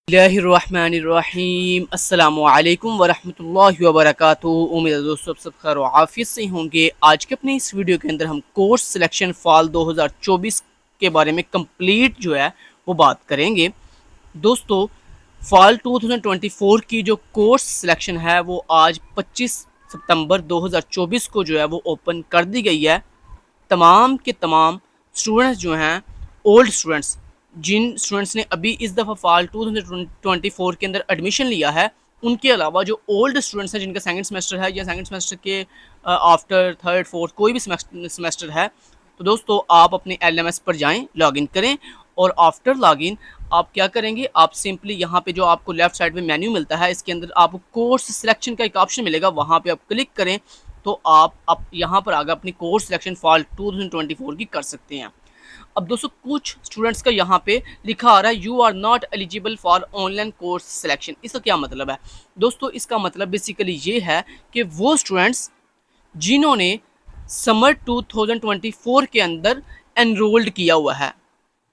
बिस्मिल्लाहिर्रहमानिर्रहीम अस्सलामुअलैकुम वरहमतुल्लाहि वबरकातुहू। उम्मीद है दोस्तों सब खैर व आफियत से होंगे। आज के अपने इस वीडियो के अंदर हम कोर्स सिलेक्शन फॉल 2024 के बारे में कंप्लीट जो है वो बात करेंगे। दोस्तों फॉल 2024 की जो कोर्स सिलेक्शन है वो आज 25 सितंबर 2024 को जो है वो ओपन कर दी गई है। तमाम के तमाम स्टूडेंट्स जो हैं ओल्ड स्टूडेंट्स, जिन स्टूडेंट्स ने अभी इस दफ़ा फॉल 2024 के अंदर एडमिशन लिया है, उनके अलावा जो ओल्ड स्टूडेंट्स हैं जिनका सेकंड सेमेस्टर है या सेकंड सेमेस्टर के आफ्टर थर्ड फोर्थ कोई भी सेमेस्टर है, तो दोस्तों आप अपने LMS पर जाएं, लॉगिन करें और आफ्टर लॉगिन आप क्या करेंगे, आप सिंपली यहाँ पे जो आपको लेफ्ट साइड में मेन्यू मिलता है, इसके अंदर आपको कोर्स सिलेक्शन का एक ऑप्शन मिलेगा, वहाँ पे आप क्लिक करें तो आप यहाँ पर आगे अपनी कोर्स सिलेक्शन फॉल 2024 की कर सकते हैं। अब दोस्तों कुछ स्टूडेंट्स का यहाँ पे लिखा आ रहा है you are not eligible for online course selection. इसका क्या मतलब है दोस्तों? इसका मतलब बेसिकली ये है कि वो स्टूडेंट्स जिन्होंने समर 2024 के अंदर एनरोल्ड किया हुआ है,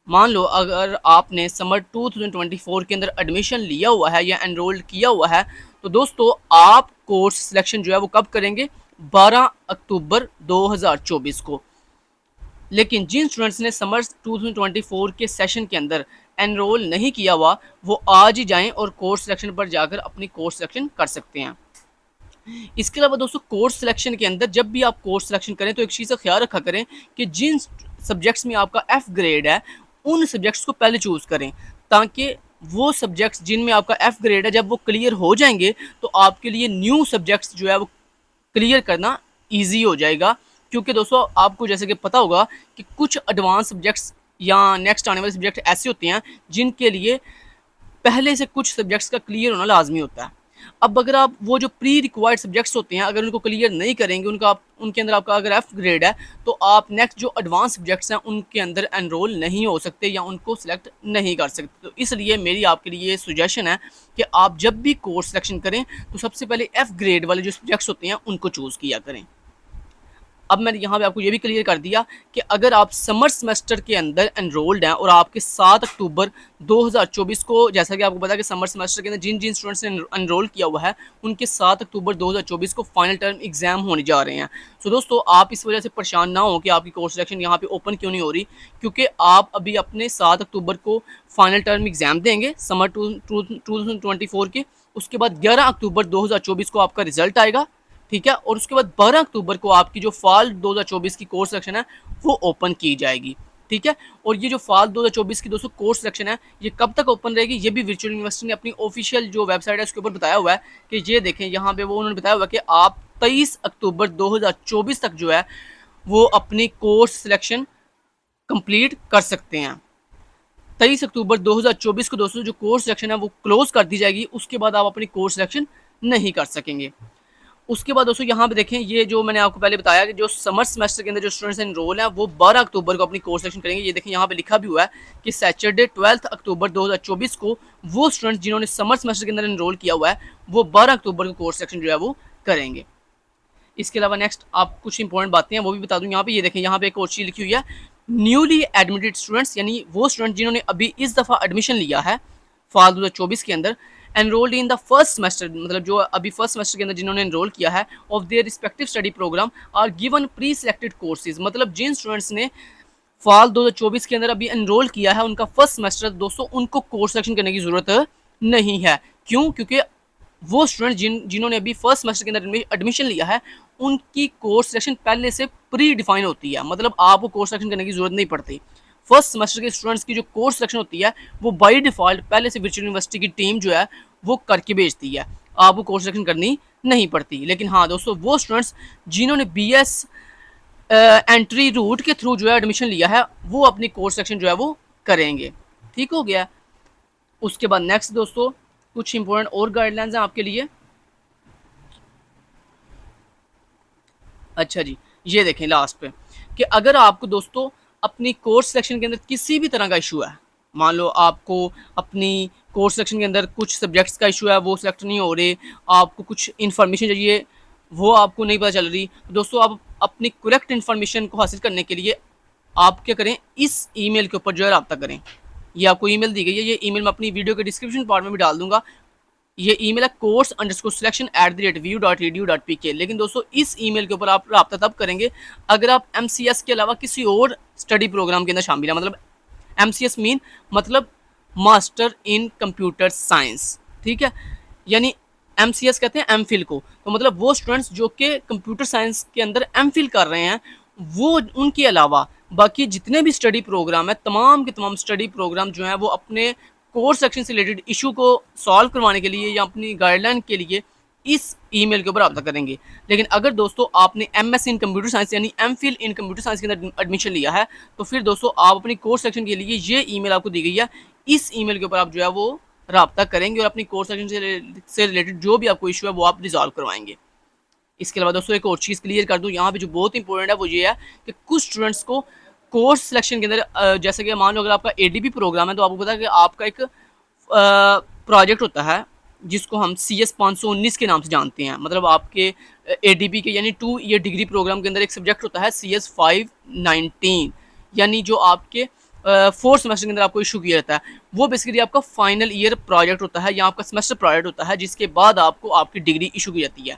मान लो अगर आपने समर 2024 के अंदर एडमिशन लिया हुआ है या एनरोल्ड किया हुआ है, तो दोस्तों आप कोर्स सिलेक्शन जो है वो कब करेंगे? 12 अक्टूबर 2024 को। लेकिन जिन स्टूडेंट्स ने समर 2024 के सेशन के अंदर एनरोल नहीं किया हुआ, वो आज ही जाएं और कोर्स सिलेक्शन पर जाकर अपनी कोर्स सिलेक्शन कर सकते हैं। इसके अलावा दोस्तों कोर्स सिलेक्शन के अंदर जब भी आप कोर्स सिलेक्शन करें तो एक चीज़ का ख्याल रखा करें कि जिन सब्जेक्ट्स में आपका F ग्रेड है उन सब्जेक्ट्स को पहले चूज़ करें, ताकि वो सब्जेक्ट्स जिनमें आपका F ग्रेड है जब वो क्लियर हो जाएंगे तो आपके लिए न्यू सब्जेक्ट्स जो है वो क्लियर करना ईजी हो जाएगा। क्योंकि दोस्तों आपको जैसे कि पता होगा कि कुछ एडवांस सब्जेक्ट्स या नेक्स्ट आने वाले सब्जेक्ट ऐसे होते हैं जिनके लिए पहले से कुछ सब्जेक्ट्स का क्लियर होना लाजमी होता है। अब अगर आप वो जो प्री रिक्वायर्ड सब्जेक्ट्स होते हैं अगर उनको क्लियर नहीं करेंगे, उनके अंदर आपका अगर F ग्रेड है, तो आप नेक्स्ट जो एडवांस सब्जेक्ट्स हैं उनके अंदर एनरोल नहीं हो सकते या उनको सिलेक्ट नहीं कर सकते। तो इसलिए मेरी आपके लिए सुजेशन है कि आप जब भी कोर्स सिलेक्शन करें तो सबसे पहले F ग्रेड वाले जो सब्जेक्ट्स होते हैं उनको चूज़ किया करें। अब मैंने यहाँ पे आपको ये भी क्लियर कर दिया कि अगर आप समर सेमेस्टर के अंदर एनरोल्ड हैं और आपके 7 अक्टूबर 2024 को, जैसा कि आपको पता है कि समर सेमेस्टर के अंदर जिन जिन स्टूडेंट्स ने एनरोल किया हुआ है उनके 7 अक्टूबर 2024 को फाइनल टर्म एग्जाम होने जा रहे हैं। सो दोस्तों आप इस वजह से परेशान ना हो कि आपकी कोर्स सिलेक्शन यहाँ पे ओपन क्यों नहीं हो रही, क्योंकि आप अभी अपने 7 अक्टूबर को फाइनल टर्म एग्जाम देंगे समर 2024 के। उसके बाद 11 अक्टूबर 2024 को आपका रिजल्ट आएगा, ठीक है, और उसके बाद 12 अक्टूबर को आपकी जो फॉल 2024 की कोर्स सिलेक्शन है वो ओपन की जाएगी, ठीक है। और ये जो फॉल 2024 की दोस्तों कोर्स सिलेक्शन है ये कब तक ओपन रहेगी, ये भी वर्चुअल यूनिवर्सिटी ने अपनी ऑफिशियल जो वेबसाइट है उसके ऊपर बताया हुआ है कि ये देखें यहाँ पे वो उन्होंने बताया हुआ है कि आप 23 अक्टूबर 2024 तक जो है वो अपनी कोर्स सिलेक्शन कंप्लीट कर सकते हैं। 23 अक्टूबर 2024 को दोस्तों जो कोर्स सिलेक्शन है वो क्लोज कर दी जाएगी, उसके बाद आप अपनी कोर्स सिलेक्शन नहीं कर सकेंगे। उसके बाद दोस्तों यहाँ पे देखें, ये जो मैंने आपको पहले बताया कि जो समर सेमेस्टर के अंदर जो स्टूडेंट्स एनरोल हैं वो 12 अक्टूबर को अपनी कोर्स सिलेक्शन करेंगे। ये देखें यहाँ पे लिखा भी हुआ है कि सैटरडे 12 अक्टूबर 2024 को वो स्टूडेंट्स जिन्होंने समर सेमेस्टर के अंदर एनरोल किया हुआ है वो 12 अक्टूबर को कोर्स सिलेक्शन जो है वो करेंगे। इसके अलावा नेक्स्ट आप कुछ इंपॉर्टेंट बातें हैं वो भी बता दूँ। यहाँ पे ये देखें, यहाँ पे एक और चीज़ लिखी हुई है, न्यूली एडमिटेड स्टूडेंट्स, यानी वो स्टूडेंट जिन्होंने अभी इस दफ़ा एडमिशन लिया है फॉल 2024 के अंदर, enrolled in the first semester, मतलब जो अभी फर्स्ट सेमेस्टर के अंदर जिन्होंने एनरोल किया है of their respective study program are given pre selected courses, मतलब जिन स्टूडेंट्स ने फॉल 2024 के अंदर अभी एनरोल किया है उनका फर्स्ट सेमेस्टर, दोस्तों उनको कोर्स सिलेक्शन करने की ज़रूरत नहीं है। क्यों? क्योंकि वो स्टूडेंट जिन्होंने अभी फर्स्ट सेमेस्टर के अंदर एडमिशन लिया है उनकी कोर्स सिलेक्शन पहले से प्री डिफाइन होती है, मतलब आपको कोर्स सिलेक्शन करने की ज़रूरत नहीं पड़ती। फर्स्ट सेमेस्टर के स्टूडेंट्स की जो कोर्स सिलेक्शन होती है वो बाय डिफ़ॉल्ट पहले से वर्चुअल यूनिवर्सिटी की टीम जो है वो करके भेजती है, आपको कोर्स सिलेक्शन करनी नहीं पड़ती। लेकिन हाँ दोस्तों, वो स्टूडेंट्स जिन्होंने BS एंट्री रूट के थ्रू जो है एडमिशन लिया है वो अपनी कोर्स सिलेक्शन जो है वो करेंगे, ठीक हो गया। उसके बाद नेक्स्ट दोस्तों कुछ इंपॉर्टेंट और गाइडलाइंस हैं आपके लिए। अच्छा जी, ये देखें लास्ट पे कि अगर आपको दोस्तों अपनी कोर्स सिलेक्शन के अंदर किसी भी तरह का इशू है, मान लो आपको अपनी कोर्स सिलेक्शन के अंदर कुछ सब्जेक्ट्स का इशू है वो सिलेक्ट नहीं हो रहे, आपको कुछ इन्फॉर्मेशन चाहिए वो आपको नहीं पता चल रही, तो दोस्तों आप अपनी करेक्ट इन्फॉर्मेशन को हासिल करने के लिए आप क्या करें, इस ईमेल के ऊपर जो है रब्ता करें, ये आपको ईमेल दी गई है। ये ईमेल मैं अपनी वीडियो के डिस्क्रिप्शन पार्ट में भी डाल दूंगा। ये ईमेल है course_selection@edu.pk। लेकिन दोस्तों इस ईमेल के ऊपर आप रब्ता तब करेंगे अगर आप MCS के अलावा किसी और स्टडी प्रोग्राम के अंदर शामिल है। मतलब MCS मीन मतलब मास्टर इन कंप्यूटर साइंस, ठीक है। यानी MCS कहते हैं MPhil को। तो मतलब वो स्टूडेंट्स जो कि कंप्यूटर साइंस के अंदर MPhil कर रहे हैं, वो उनके अलावा बाकी जितने भी स्टडी प्रोग्राम है, तमाम के तमाम स्टडी प्रोग्राम जो हैं वो अपने कोर्स सेक्शन से रिलेटेड इशू को सॉल्व करवाने के लिए या अपनी गाइडलाइन के लिए इस ईमेल के ऊपर रब्ता करेंगे। लेकिन अगर दोस्तों आपने MS इन कंप्यूटर साइंस यानी MPhil इन कंप्यूटर साइंस के अंदर एडमिशन लिया है, तो फिर दोस्तों आप अपनी कोर्स सेक्शन के लिए ये ईमेल आपको दी गई है, इस ईमेल के ऊपर आप जो है वो रब्ता करेंगे और अपनी कोर्स सेक्शन से रिलेटेड जो भी आपको इशू है वो आप रिजॉल्व करवाएंगे। इसके अलावा दोस्तों एक और चीज़ क्लियर कर दूं यहाँ पे जो बहुत इंपॉर्टेंट है वो ये है कि कुछ स्टूडेंट्स को कोर्स सिलेक्शन के अंदर जैसे कि मान लो अगर आपका ADP प्रोग्राम है, तो आपको पता है कि आपका एक प्रोजेक्ट होता है जिसको हम CS 519 के नाम से जानते हैं। मतलब आपके ADP के यानी 2 ईयर डिग्री प्रोग्राम के अंदर एक सब्जेक्ट होता है CS 519, यानी जो आपके 4th सेमेस्टर के अंदर आपको इशू किया जाता है। वो बेसिकली आपका फाइनल ईयर प्रोजेक्ट होता है या आपका सेमेस्टर प्रोजेक्ट होता है, जिसके बाद आपको आपकी डिग्री इशू की जाती है।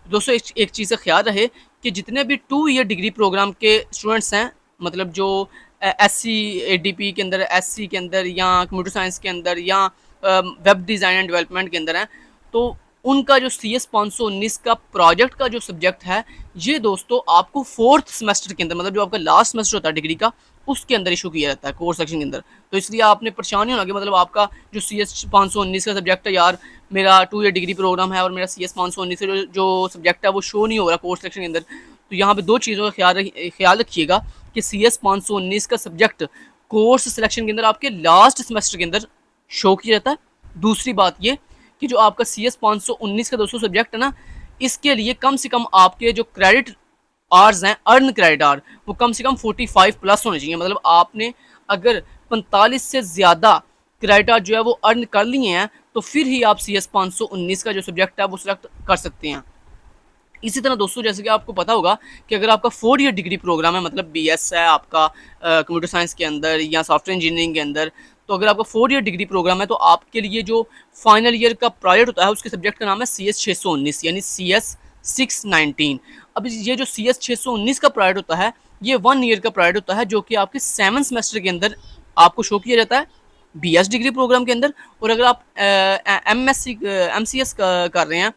दोस्तों एक चीज़ का ख्याल रहे कि जितने भी 2 ईयर डिग्री प्रोग्राम के स्टूडेंट्स हैं, मतलब जो SC ADP के अंदर, SC के अंदर या कंप्यूटर साइंस के अंदर या वेब डिज़ाइन एंड डेवलपमेंट के अंदर हैं, तो उनका जो CS 519 का प्रोजेक्ट का जो सब्जेक्ट है, ये दोस्तों आपको 4th सेमेस्टर के अंदर, मतलब जो आपका लास्ट सेमेस्टर होता है डिग्री का, उसके अंदर इशू किया जाता है कोर्स सेक्शन के अंदर। तो इसलिए आपने परेशान नहीं होना कि मतलब आपका जो CS 519 का सब्जेक्ट है, यार मेरा 2 ईयर डिग्री प्रोग्राम है और मेरा CS 519 का जो सब्जेक्ट है वो शो नहीं हो रहा कोर्स सेक्शन के अंदर। तो यहाँ पे 2 चीज़ों का ख्याल रखिएगा कि CS 519 का सब्जेक्ट कोर्स सिलेक्शन के अंदर आपके लास्ट सेमेस्टर के अंदर शो किया जाता है। दूसरी बात ये कि जो आपका CS 519 का दोस्तों सब्जेक्ट है ना, इसके लिए कम से कम आपके जो क्रेडिट आर्स हैं, अर्न क्रेडिट आर, वो कम से कम 45 प्लस होने चाहिए। मतलब आपने अगर 45 से ज़्यादा क्रेडिट आर जो है वो अर्न कर लिए हैं, तो फिर ही आप CS 519 का जो सब्जेक्ट है वो सिलेक्ट कर सकते हैं। इसी तरह दोस्तों जैसे कि आपको पता होगा कि अगर आपका 4 ईयर डिग्री प्रोग्राम है, मतलब BS है आपका कंप्यूटर साइंस के अंदर या सॉफ्टवेयर इंजीनियरिंग के अंदर, तो अगर आपका 4 ईयर डिग्री प्रोग्राम है तो आपके लिए जो फाइनल ईयर का प्रोजेक्ट होता है उसके सब्जेक्ट का नाम है CS 619 यानी CS 619। अब ये जो CS 619 का प्रोजेक्ट होता है ये 1 ईयर का प्रोजेक्ट होता है, जो कि आपके 7th सेमेस्टर के अंदर आपको शो किया जाता है BS डिग्री प्रोग्राम के अंदर। और अगर आप MCS कर रहे हैं,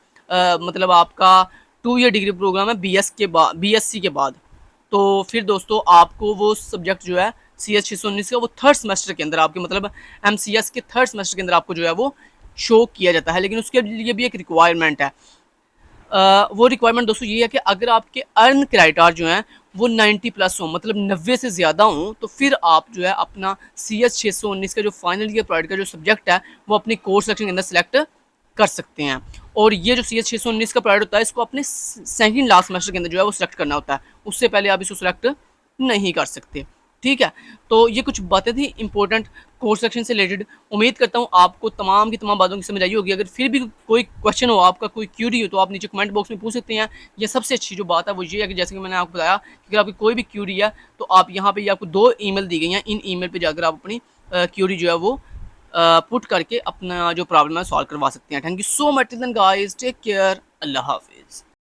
मतलब आपका 2 ईयर डिग्री प्रोग्राम है BSc के बाद, तो फिर दोस्तों आपको वो सब्जेक्ट जो है CS 619 का वो 3rd सेमेस्टर के अंदर आपके मतलब MCS के 3rd सेमेस्टर के अंदर आपको जो है वो शो किया जाता है। लेकिन उसके लिए भी एक रिक्वायरमेंट है। वो रिक्वायरमेंट दोस्तों ये है कि अगर आपके अर्न क्राइटेरिया जो हैं वो 90 प्लस हो, मतलब 90 से ज़्यादा हों, तो फिर आप जो है अपना CS 619 का जो फाइनल ईयर प्रोजेक्ट का जो सब्जेक्ट है वो अपनी कोर्स सेक्शन के अंदर सेलेक्ट कर सकते हैं। और ये जो CS 619 का प्रोजेक्ट होता है इसको अपने सेकंड लास्ट सेमेस्टर के अंदर जो है वो सिलेक्ट करना होता है, उससे पहले आप इसको सिलेक्ट नहीं कर सकते। ठीक है, तो ये कुछ बातें थी इंपॉर्टेंट कोर्स सेक्शन से रिलेटेड। उम्मीद करता हूँ आपको तमाम की तमाम बातों की समझ आई होगी। अगर फिर भी कोई क्वेश्चन हो, आपका कोई क्यूरी हो, तो आप नीचे कमेंट बॉक्स में पूछ सकते हैं। ये सबसे अच्छी जो बात है वो ये है कि जैसे कि मैंने आपको बताया कि अगर आपकी कोई भी क्यूरी है तो आप यहाँ पे आपको 2 ईमेल दी गई हैं, इन ईमेल पे जाकर आप अपनी क्यूरी जो है वो पुट करके अपना जो प्रॉब्लम है सॉल्व करवा सकते हैं। Thank you so much guys, take care, अल्लाह हाफिज़।